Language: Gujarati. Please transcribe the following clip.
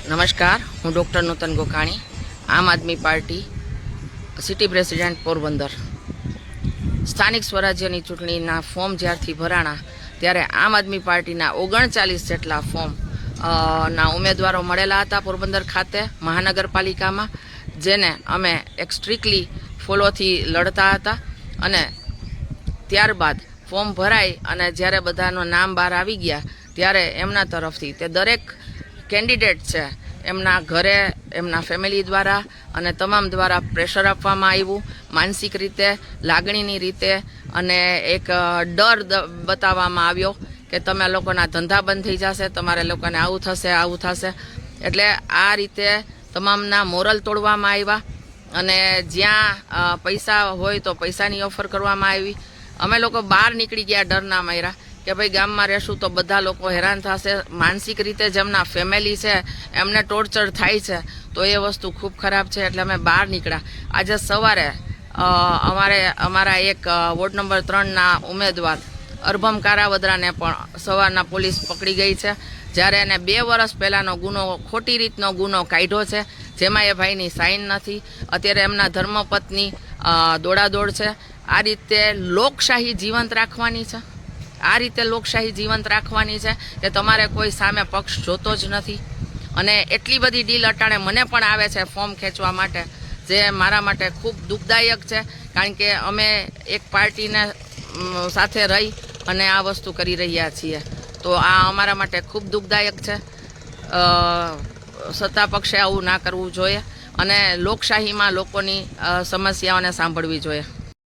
નમસ્કાર, હું ડૉક્ટર નૂતન ગોકાણી, આમ આદમી પાર્ટી, સિટી પ્રેસિડેન્ટ પોરબંદર. સ્થાનિક સ્વરાજ્યની ચૂંટણીના ફોર્મ જ્યારથી ભરાણા ત્યારે આમ આદમી પાર્ટીના 39 જેટલા ફોર્મ ના ઉમેદવારો મળેલા હતા પોરબંદર ખાતે મહાનગરપાલિકામાં, જેને અમે એક સ્ટ્રિક્ટલી ફોલોથી લડતા હતા. અને ત્યારબાદ ફોર્મ ભરાઈ અને જ્યારે બધાનું નામ બહાર આવી ગયા ત્યારે એમના તરફથી તે દરેક કેન્ડિડેટ છે એમના ઘરે એમના ફેમિલી દ્વારા અને તમામ દ્વારા પ્રેશર આપવામાં આવ્યું, માનસિક રીતે, લાગણીની રીતે, અને એક ડર બતાવવામાં આવ્યો કે તમે લોકોના ધંધા બંધ થઈ જશે, તમારે લોકોને આવું થશે. એટલે આ રીતે તમામના મોરલ તોડવામાં આવ્યા અને જ્યાં પૈસા હોય તો પૈસાની ઓફર કરવામાં આવી. અમે લોકો બહાર નીકળી ગયા ડરના માર્યા કે ભાઈ ગામમાં રહેશું તો બધા લોકો હેરાન થશે, માનસિક રીતે જેમના ફેમિલી છે એમને ટોર્ચર થાય છે, તો એ વસ્તુ ખૂબ ખરાબ છે. એટલે અમે બહાર નીકળ્યા. આજે સવારે અમારા એક વોર્ડ નંબર 3ના ઉમેદવાર અરભમ કારાવદરાને પણ સવારના પોલીસ પકડી ગઈ છે, જ્યારે એને 2 વર્ષ પહેલાંનો ગુનો, ખોટી રીતનો ગુનો કાઢ્યો છે, જેમાં એ ભાઈની સાઇન નથી. અત્યારે એમના ધર્મપત્ની દોડાદોડ છે. આ રીતે લોકશાહી જીવંત રાખવાની છે કે તમારે કોઈ સામે પક્ષ જોતો જ નથી. અને એટલી બધી ડીલ અટાણે મને પણ આવે છે ફોર્મ ખેંચવા માટે, જે મારા માટે ખૂબ દુઃખદાયક છે, કારણ કે અમે એક પાર્ટીને સાથે રહી અને આ વસ્તુ કરી રહ્યા છીએ. તો આ અમારા માટે ખૂબ દુઃખદાયક છે. સત્તા પક્ષે આવું ના કરવું જોઈએ અને લોકશાહીમાં લોકોની સમસ્યાઓને સાંભળવી જોઈએ.